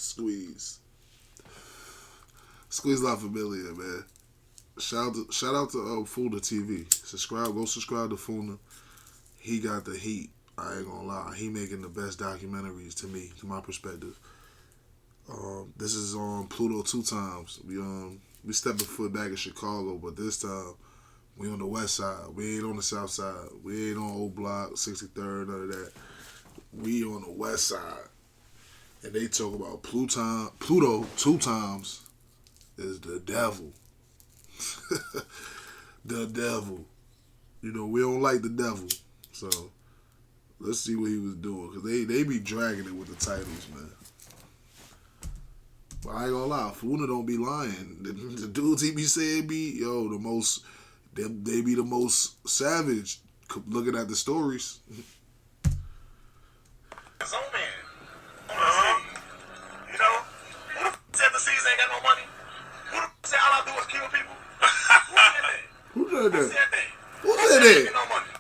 Squeeze. Squeeze not familiar, man. Shout out to Funa TV. Go subscribe to Funa. He got the heat. I ain't gonna lie. He making the best documentaries to me, to my perspective. This is on Pluto 2 times. We stepping foot back in Chicago, but this time we on the west side. We ain't on the south side. We ain't on Old Block, 63rd, none of that. We on the west side. And they talk about Pluto 2 times is the devil. The devil. You know, we don't like the devil. So, let's see what he was doing. Because they be dragging it with the titles, man. But I ain't gonna lie, Funa don't be lying. The dudes he be saying be, the most, they be the most savage looking at the stories. It's on man. You know, who said the seas ain't got no money? Who said all I do is kill people? Who said that? Who said that? Who said that? No money.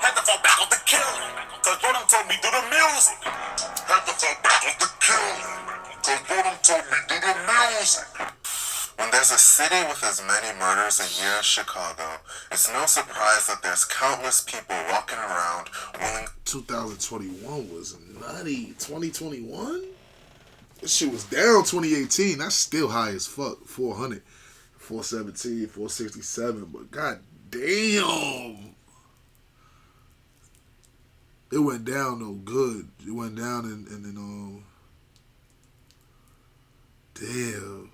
Had to fall back on the killing. Cause Jordan told me do the music. Had to fall back on the killing. Cause Jordan told me do the music. When there's a city with as many murders a year as Chicago, it's no surprise that there's countless people walking around willing. 2021 was nutty. 2021? This shit was down 2018. That's still high as fuck. 400, 417, 467. But god damn. It went down though good. It went down and then damn.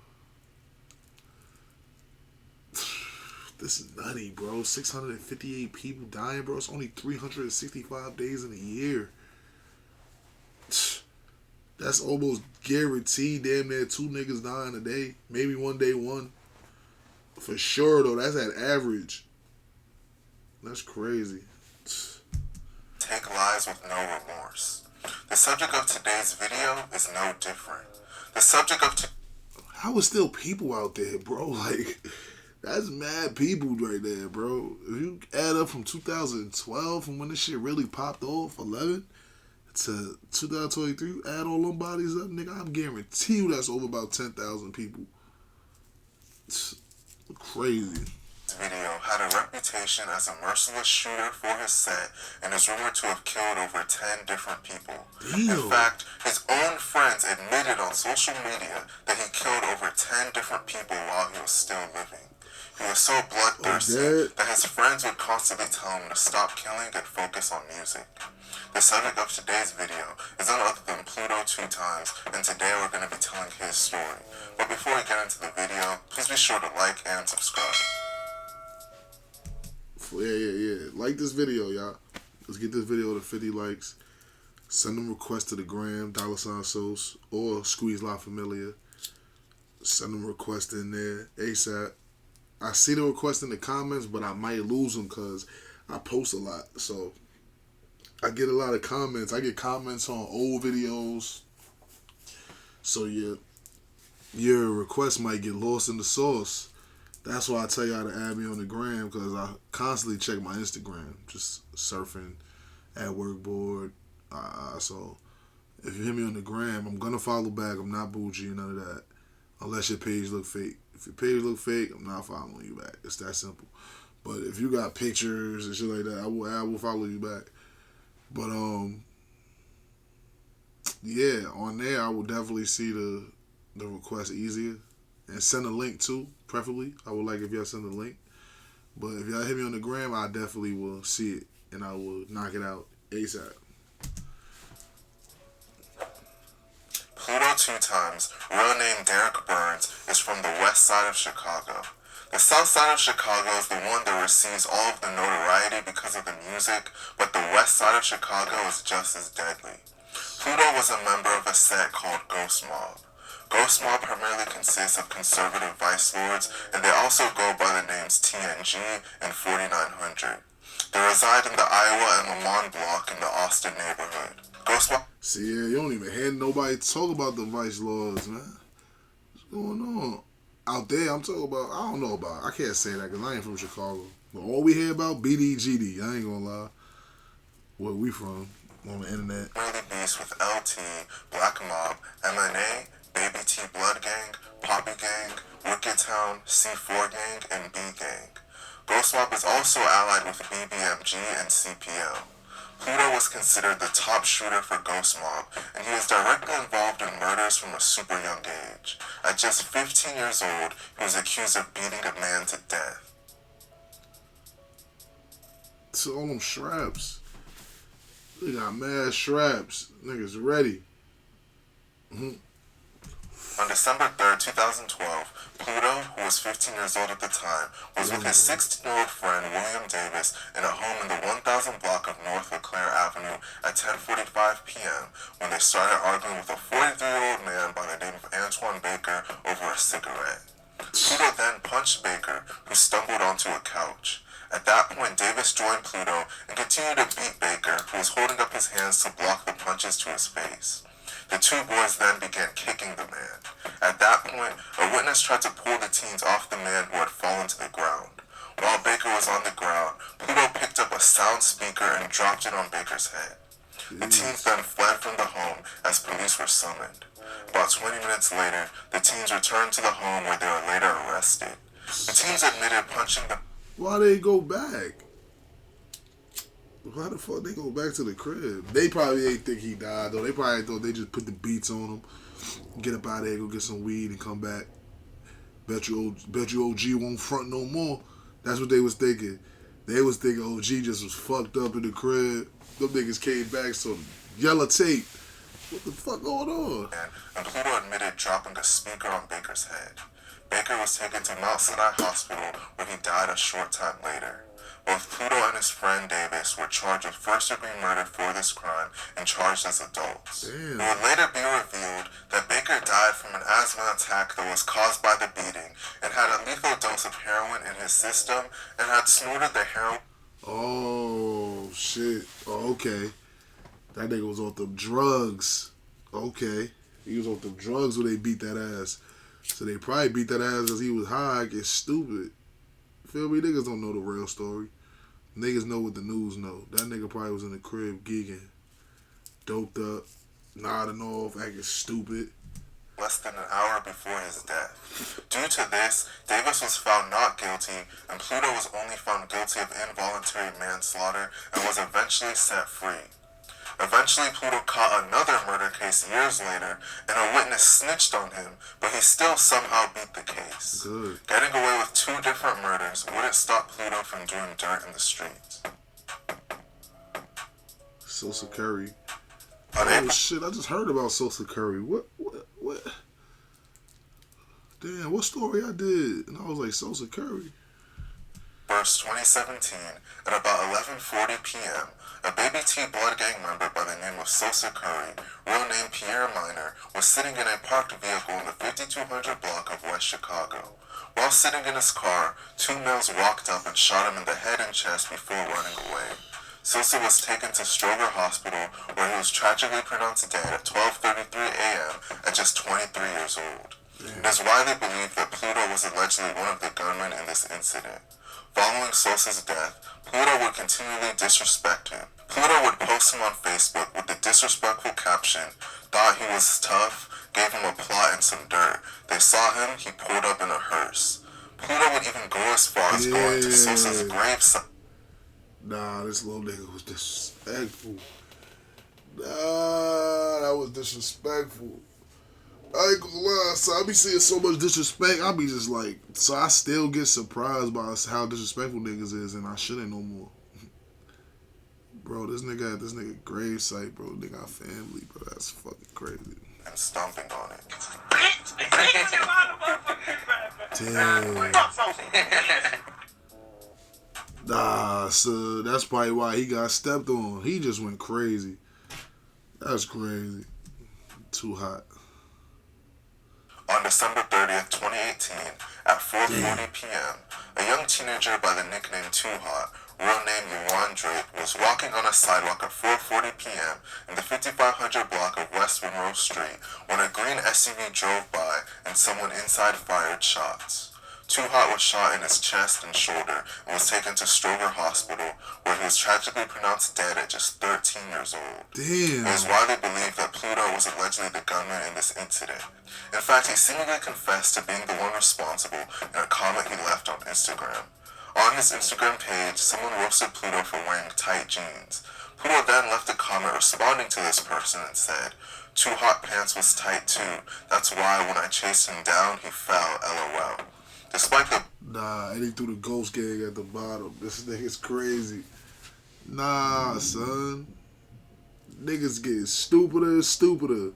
This is nutty, bro. 658 people dying, bro. It's only 365 days in a year. That's almost guaranteed. Damn near 2 niggas dying a day. Maybe one day one. For sure, though. That's at average. That's crazy. Take lives with no remorse. The subject of today's video is no different. The subject of how is still people out there, bro? Like, that's mad people right there, bro. If you add up from 2012, from when this shit really popped off, 11, to 2023, add all them bodies up, nigga, I guarantee you that's over about 10,000 people. It's crazy. Video had a reputation as a merciless shooter for his set and is rumored to have killed over 10 different people. Damn. In fact, his own friends admitted on social media that he killed over 10 different people while he was still living. He was so bloodthirsty that his friends would constantly tell him to stop killing and focus on music. The subject of today's video is none other than Pluto 2 times, and today we're going to be telling his story. But before we get into the video, please be sure to like and subscribe. Yeah. Like this video, y'all. Let's get this video to 50 likes. Send them requests to the gram, $Soce, or Squeeze La Familia. Send them requests in there ASAP. I see the request in the comments, but I might lose them because I post a lot. So I get a lot of comments. I get comments on old videos. So your request might get lost in the sauce. That's why I tell y'all to add me on the gram, because I constantly check my Instagram. Just surfing at work board. So if you hit me on the gram, I'm going to follow back. I'm not bougie, none of that. Unless your page look fake. If your page look fake, I'm not following you back. It's that simple. But if you got pictures and shit like that, I will follow you back. But yeah, on there I will definitely see the request easier. And send a link too, preferably. I would like if y'all send a link. But if y'all hit me on the gram, I definitely will see it. And I will knock it out ASAP. Pluto 2 times, real name Derek Burns, is from the west side of Chicago. The south side of Chicago is the one that receives all of the notoriety because of the music, but the west side of Chicago is just as deadly. Pluto was a member of a set called Ghost Mob. Ghost Mob primarily consists of conservative vice lords, and they also go by the names TNG and 4900. They reside in the Iowa and Lamont block in the Austin neighborhood. Ghost Mob... See, yeah, you don't even hear nobody talk about the vice lords, man. What's going on? Out there, I'm talking about, I don't know about, I can't say that because I ain't from Chicago. But all we hear about, BDGD, I ain't gonna lie. Where we from? on the internet. Early beefs with LT, Black Mob, MNA, Baby T Blood Gang, Poppy Gang, Wicked Town, C4 Gang, and B Gang. Ghost Mob is also allied with BBMG and CPL. Pluto was considered the top shooter for Ghost Mob, and he was directly involved in murders from a super young age. At just 15 years old, he was accused of beating a man to death. So all them straps. They got mad straps. Niggas ready. On December 3rd, 2012, Pluto, who was 15 years old at the time, was with his 16-year-old friend William Davis in a home in the 1000 block of North LeClaire Avenue at 10:45 p.m. when they started arguing with a 43-year-old man by the name of Antoine Baker over a cigarette. Pluto then punched Baker, who stumbled onto a couch. At that point, Davis joined Pluto and continued to beat Baker, who was holding up his hands to block the punches to his face. The two boys then began kicking the man. At that point, a witness tried to pull the teens off the man who had fallen to the ground. While Baker was on the ground, Pluto picked up a sound speaker and dropped it on Baker's head. The teens then fled from the home as police were summoned. About 20 minutes later, the teens returned to the home where they were later arrested. The teens admitted punching the... Why they go back? Why the fuck they go back to the crib? They probably ain't think he died, though. They probably thought they just put the beats on him, get up out of there, go get some weed, and come back. Bet you OG won't front no more. That's what they was thinking. They was thinking OG just was fucked up in the crib. Them niggas came back, so yellow tape. What the fuck going on? And Pluto admitted dropping a speaker on Baker's head. Baker was taken to Mount Sinai Hospital, where he died a short time later. Both Pluto and his friend Davis were charged with first-degree murder for this crime and charged as adults. Damn. It would later be revealed that Baker died from an asthma attack that was caused by the beating and had a lethal dose of heroin in his system and had snorted the heroin. Oh, shit. Oh, okay. That nigga was off them drugs. Okay. He was off them drugs when they beat that ass. So they probably beat that ass because he was high, get stupid. Feel me? Niggas don't know the real story. Niggas know what the news know. That nigga probably was in the crib gigging, doped up, nodding off, acting stupid. Less than an hour before his death. Due to this, Davis was found not guilty, and Pluto was only found guilty of involuntary manslaughter and was eventually set free. Eventually, Pluto caught another murder case years later, and a witness snitched on him, but he still somehow beat the case. Good. Getting away with 2 different murders wouldn't stop Pluto from doing dirt in the streets. Soce Curry. On Oh April shit, I just heard about Soce Curry. What? Damn, what story I did? And I was like, Soce Curry. 1st, 2017, at about 11:40 p.m., a Baby T Blood Gang member by the name of Soce Curry, real name Pierre Minor, was sitting in a parked vehicle in the 5200 block of West Chicago. While sitting in his car, 2 males walked up and shot him in the head and chest before running away. Soce was taken to Stroger Hospital, where he was tragically pronounced dead at 12:33 a.m. at just 23 years old. It is widely believed that Pluto was allegedly one of the gunmen in this incident. Following Soce's death, Pluto would continually disrespect him. Pluto would post him on Facebook with the disrespectful caption, "Thought he was tough, gave him a plot and some dirt. They saw him, he pulled up in a hearse." Pluto would even go as far as going to Soce's gravesite. Nah, this little nigga was disrespectful. Nah, that was disrespectful. I ain't gonna lie, so I be seeing so much disrespect, I be just like, so I still get surprised by how disrespectful niggas is, and I shouldn't no more. Bro, this nigga at this nigga gravesite, bro. Nigga got family, bro. That's fucking crazy. And stomping on it. Damn. Nah, so that's probably why he got stepped on. He just went crazy. That's crazy. Too hot. On December 30th, 2018, at 4:40 p.m., a young teenager by the nickname Too Hot, real name Yuan Drake, was walking on a sidewalk at 4:40 p.m. in the 5500 block of West Monroe Street when a green SUV drove by and someone inside fired shots. Too Hot was shot in his chest and shoulder and was taken to Stroger Hospital, where he was tragically pronounced dead at just 13 years old. Damn. It is widely believed that Pluto was allegedly the gunman in this incident. In fact, he seemingly confessed to being the one responsible in a comment he left on Instagram. On his Instagram page, someone roasted Pluto for wearing tight jeans. Pluto then left a comment responding to this person and said, "Too Hot pants was tight too. That's why when I chased him down, he fell, LOL." Despite the... Nah, and he threw the ghost gang at the bottom. This nigga's crazy. Nah, son. Niggas getting stupider and stupider.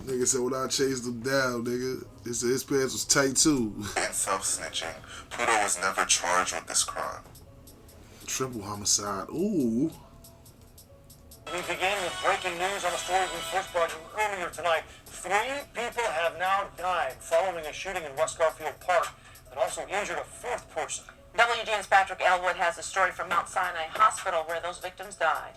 Nigga said when I chased him down, nigga, his pants was tight too. In self-snitching, Pluto was never charged with this crime. Triple homicide. Ooh. We begin with breaking news on a story we first brought you earlier tonight. 3 people have now died following a shooting in West Garfield Park that also injured a 4th person. WGN's Patrick Elwood has a story from Mount Sinai Hospital where those victims died.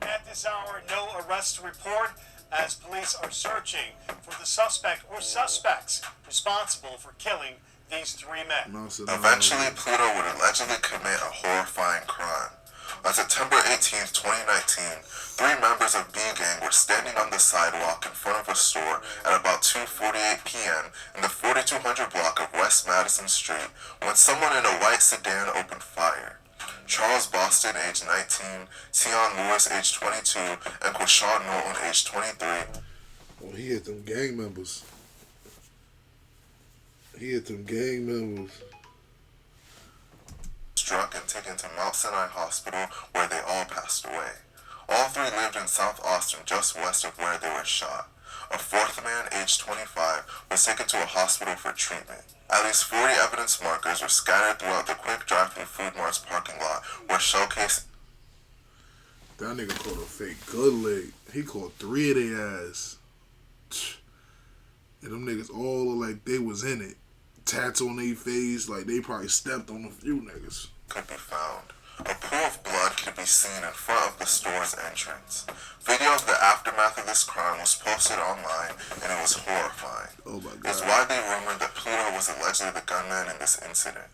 At this hour, no arrests to report as police are searching for the suspect or suspects responsible for killing these 3 men. Eventually, Pluto would allegedly commit a horrifying crime. On September 18, 2019, 3 members of B Gang were standing on the sidewalk in front of a store at about 2:48 p.m. in the 4200 block of West Madison Street when someone in a white sedan opened fire. Charles Boston, age 19, Tion Lewis, age 22, and Quashawn Norton, age 23. Oh, he hit them gang members. He hit them gang members. Struck and taken to Mount Sinai Hospital, where they all passed away. All 3 lived in South Austin, just west of where they were shot. A 4th man, aged 25, was taken to a hospital for treatment. At least 40 evidence markers were scattered throughout the quick drive-thru Food Mart's parking lot, where showcase... That nigga caught a fake good leg. He caught 3 of their ass. And them niggas all look like they was in it. Tats on their face, like they probably stepped on a few niggas. Could be found. A pool of blood could be seen in front of the store's entrance. Video of the aftermath of this crime was posted online, and it was horrifying. Oh my God. It's widely rumored that Pluto was allegedly the gunman in this incident.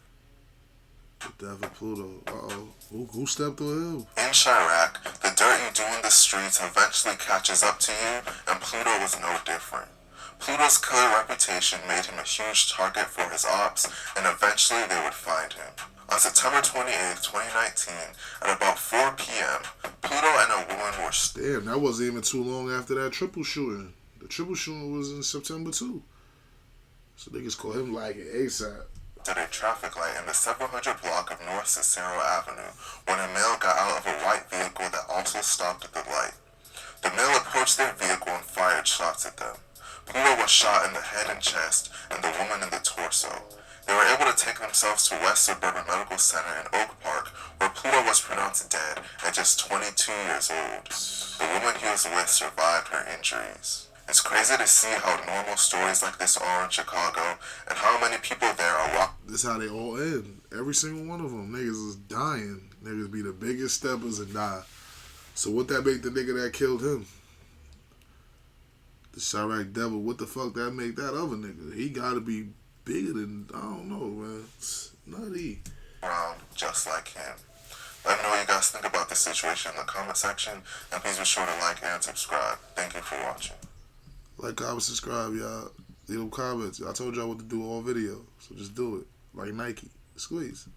The death of Pluto. Uh-oh. Who stepped on him? In CHIRAQ, the dirt you do in the streets eventually catches up to you, and Pluto was no different. Pluto's killer reputation made him a huge target for his ops, and eventually they would find him. On September 28, 2019, at about 4 p.m., Pluto and a woman were... Damn, that wasn't even too long after that triple shooting. The triple shooting was in September too. So niggas call him like an ASAP. ...at a traffic light in the 700 block of North Cicero Avenue when a male got out of a white vehicle that also stopped at the light. The male approached their vehicle and fired shots at them. Pluto was shot in the head and chest, and the woman in the torso. They were able to take themselves to West Suburban Medical Center in Oak Park, where Pluto was pronounced dead at just 22 years old. The woman he was with survived her injuries. It's crazy to see how normal stories like this are in Chicago, and how many people there are This how they all end. Every single one of them. Niggas is dying. Niggas be the biggest steppers and die. So what that make the nigga that killed him? The CHIRAQ devil, what the fuck that make that other nigga? He gotta be bigger than, I don't know, man. It's nutty. around just like him. Let me know what you guys think about this situation in the comment section, and please be sure to like and subscribe. Thank you for watching. Like, comment, subscribe, y'all. Leave them comments. I told y'all what to do all video, so just do it. Like Nike. Squeeze.